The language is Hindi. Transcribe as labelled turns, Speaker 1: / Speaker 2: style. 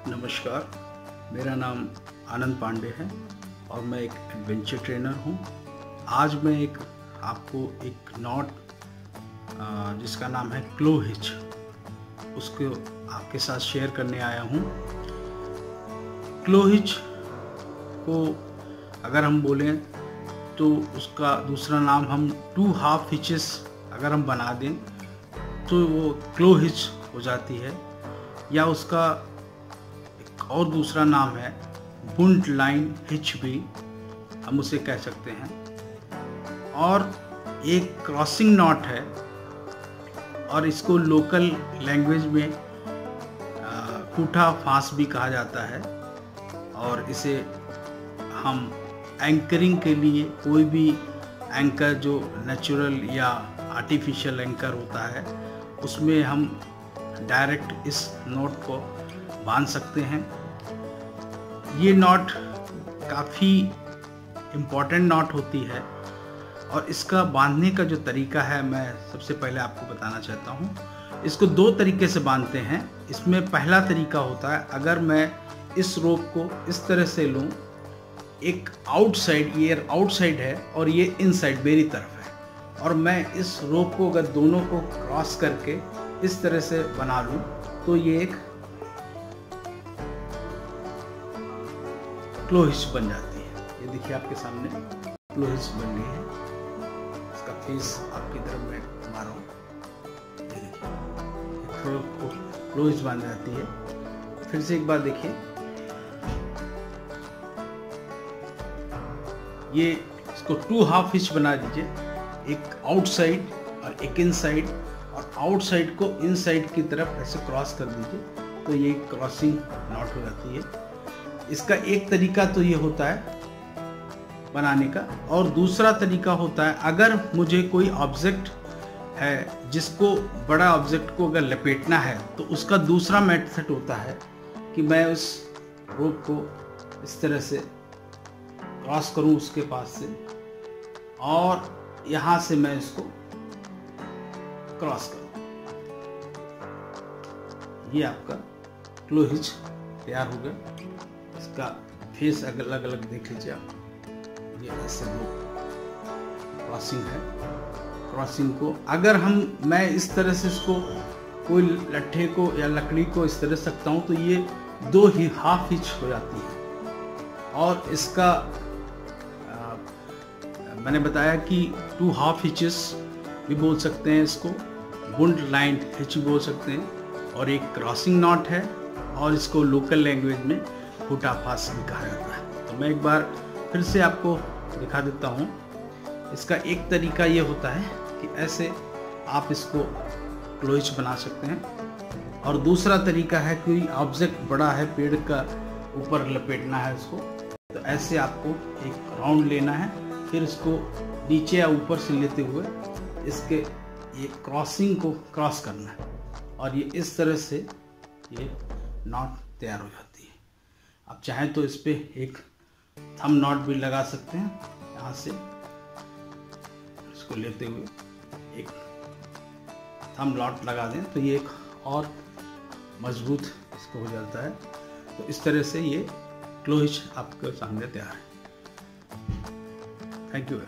Speaker 1: नमस्कार, मेरा नाम आनंद पांडे है और मैं एक एडवेंचर ट्रेनर हूँ। आज मैं आपको एक नॉट जिसका नाम है क्लो हिच, उसको आपके साथ शेयर करने आया हूँ। क्लो हिच को अगर हम बोलें तो उसका दूसरा नाम हम 2 हाफ हिचेस अगर हम बना दें तो वो क्लो हिच हो जाती है, या उसका एक और दूसरा नाम है बुंट लाइन हिच भी हम उसे कह सकते हैं। और एक क्रॉसिंग नॉट है और इसको लोकल लैंग्वेज में कूठा फांस भी कहा जाता है। और इसे हम एंकरिंग के लिए, कोई भी एंकर जो नेचुरल या आर्टिफिशियल एंकर होता है उसमें हम डायरेक्ट इस नॉट को बांध सकते हैं। ये नॉट काफ़ी इम्पॉर्टेंट नॉट होती है और इसका बांधने का जो तरीका है मैं सबसे पहले आपको बताना चाहता हूँ। इसको 2 तरीके से बांधते हैं। इसमें पहला तरीका होता है, अगर मैं इस रोप को इस तरह से लूँ, एक आउटसाइड, ये आउटसाइड है और ये इनसाइड मेरी तरफ है, और मैं इस रोप को अगर दोनों को क्रॉस करके इस तरह से बना लूँ तो ये एक क्लो हिच बन जाती है। ये देखिए आपके सामने क्लो हिच बन गई है। इसका फेस आपकी तरफ में घुमा रहा हूँ, ये देखिए क्लो हिच बन जाती है। फिर से एक बार देखिए, ये इसको 2 हाफ हिच बना दीजिए, एक आउटसाइड और एक इनसाइड, और आउटसाइड को इनसाइड की तरफ ऐसे क्रॉस कर दीजिए तो ये क्रॉसिंग नॉट हो जाती है। इसका एक तरीका तो ये होता है बनाने का, और दूसरा तरीका होता है, अगर मुझे कोई ऑब्जेक्ट है जिसको, बड़ा ऑब्जेक्ट को अगर लपेटना है तो उसका दूसरा मेथड होता है कि मैं उस रोप को इस तरह से क्रॉस करूं उसके पास से, और यहाँ से मैं इसको क्रॉस करूं। ये आपका क्लो हिच तैयार हो गया। इसका फेस अलग अलग देख लीजिए आप, ये ऐसे क्रॉसिंग है। क्रॉसिंग को अगर मैं इस तरह से इसको कोई लट्ठे को या लकड़ी को इस तरह सकता हूँ तो ये 2 ही हाफ हिच हो जाती है। और इसका मैंने बताया कि 2 हाफ हिचेस भी बोल सकते हैं, इसको बुंट लाइन हिच भी बोल सकते हैं, और एक क्रॉसिंग नॉट है, और इसको लोकल लैंग्वेज में कूठा फांस भी कहा जाता है। तो मैं एक बार फिर से आपको दिखा देता हूँ। इसका एक तरीका ये होता है कि ऐसे आप इसको क्लो हिच बना सकते हैं, और दूसरा तरीका है कोई ऑब्जेक्ट बड़ा है, पेड़ का ऊपर लपेटना है इसको, तो ऐसे आपको एक राउंड लेना है, फिर इसको नीचे या ऊपर से लेते हुए इसके ये क्रॉसिंग को क्रॉस करना है, और ये इस तरह से ये नॉट तैयार हो जाती है। आप चाहें तो इस पे एक थम नॉट भी लगा सकते हैं, यहाँ से इसको लेते हुए एक थम नॉट लगा दें तो ये एक और मजबूत इसको हो जाता है। तो इस तरह से ये क्लो हिच आपके सामने तैयार है। Thank you.